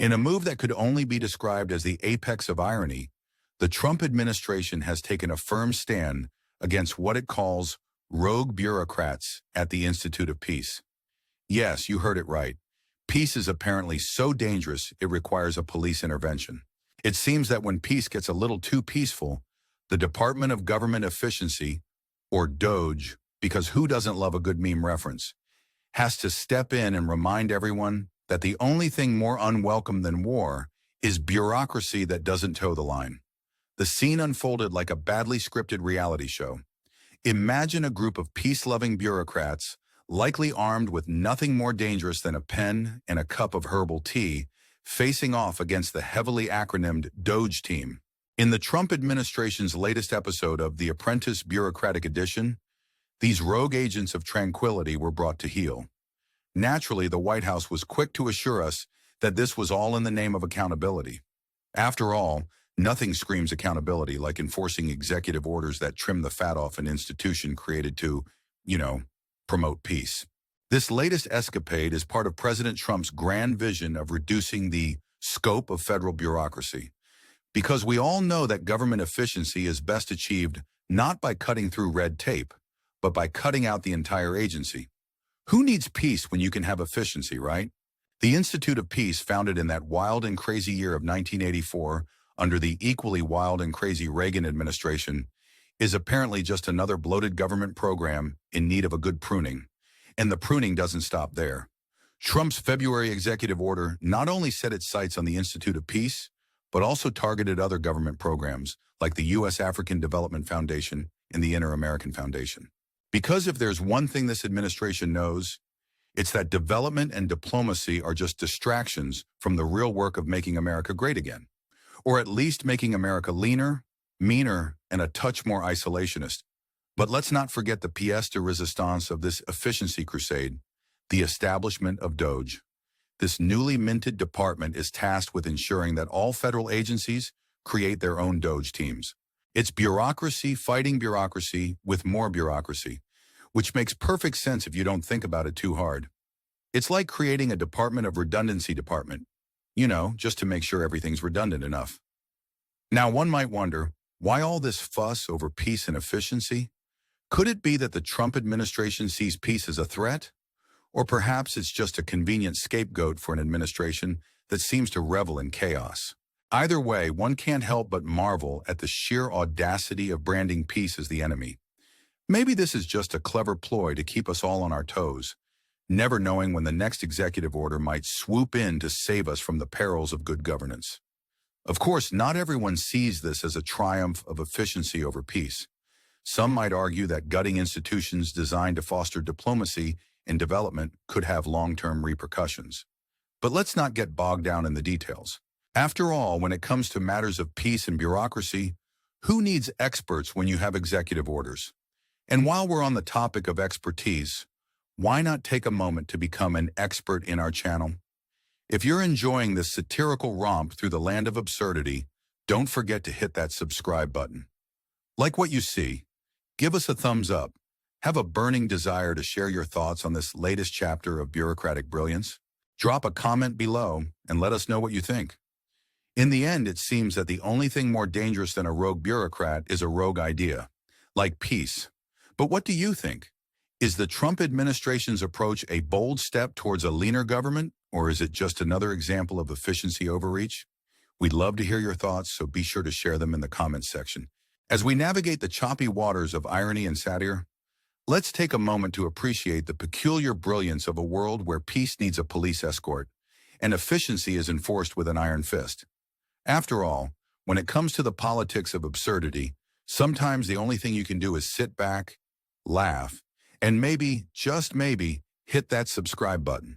In a move that could only be described as the apex of irony, the Trump administration has taken a firm stand against what it calls rogue bureaucrats at the Institute of Peace. Yes, you heard it right. Peace is apparently so dangerous it requires a police intervention. It seems that when peace gets a little too peaceful, the Department of Government Efficiency, or DOGE, because who doesn't love a good meme reference, has to step in and remind everyone that the only thing more unwelcome than war is bureaucracy that doesn't toe the line. The scene unfolded like a badly scripted reality show. Imagine a group of peace-loving bureaucrats, likely armed with nothing more dangerous than a pen and a cup of herbal tea, facing off against the heavily acronymed DOGE team. In the Trump administration's latest episode of The Apprentice Bureaucratic Edition, these rogue agents of tranquility were brought to heel. Naturally, the White House was quick to assure us that this was all in the name of accountability. After all, nothing screams accountability like enforcing executive orders that trim the fat off an institution created to, promote peace. This latest escapade is part of President Trump's grand vision of reducing the scope of federal bureaucracy. Because we all know that government efficiency is best achieved not by cutting through red tape, but by cutting out the entire agency. Who needs peace when you can have efficiency, right? The Institute of Peace, founded in that wild and crazy year of 1984 under the equally wild and crazy Reagan administration, is apparently just another bloated government program in need of a good pruning. And the pruning doesn't stop there. Trump's February executive order not only set its sights on the Institute of Peace, but also targeted other government programs like the U.S. African Development Foundation and the Inter-American Foundation. Because if there's one thing this administration knows, it's that development and diplomacy are just distractions from the real work of making America great again. Or at least making America leaner, meaner, and a touch more isolationist. But let's not forget the pièce de résistance of this efficiency crusade, the establishment of DOGE. This newly minted department is tasked with ensuring that all federal agencies create their own DOGE teams. It's bureaucracy fighting bureaucracy with more bureaucracy, which makes perfect sense if you don't think about it too hard. It's like creating a Department of Redundancy department, just to make sure everything's redundant enough. Now, one might wonder, why all this fuss over peace and efficiency? Could it be that the Trump administration sees peace as a threat? Or perhaps it's just a convenient scapegoat for an administration that seems to revel in chaos. Either way, one can't help but marvel at the sheer audacity of branding peace as the enemy. Maybe this is just a clever ploy to keep us all on our toes, never knowing when the next executive order might swoop in to save us from the perils of good governance. Of course, not everyone sees this as a triumph of efficiency over peace. Some might argue that gutting institutions designed to foster diplomacy and development could have long-term repercussions. But let's not get bogged down in the details. After all, when it comes to matters of peace and bureaucracy, who needs experts when you have executive orders? And while we're on the topic of expertise, why not take a moment to become an expert in our channel? If you're enjoying this satirical romp through the land of absurdity, don't forget to hit that subscribe button. Like what you see? Give us a thumbs up. Have a burning desire to share your thoughts on this latest chapter of bureaucratic brilliance? Drop a comment below and let us know what you think. In the end, it seems that the only thing more dangerous than a rogue bureaucrat is a rogue idea, like peace. But what do you think? Is the Trump administration's approach a bold step towards a leaner government, or is it just another example of efficiency overreach? We'd love to hear your thoughts, so be sure to share them in the comments section. As we navigate the choppy waters of irony and satire, let's take a moment to appreciate the peculiar brilliance of a world where peace needs a police escort and efficiency is enforced with an iron fist. After all, when it comes to the politics of absurdity, sometimes the only thing you can do is sit back, laugh, and maybe, just maybe, hit that subscribe button.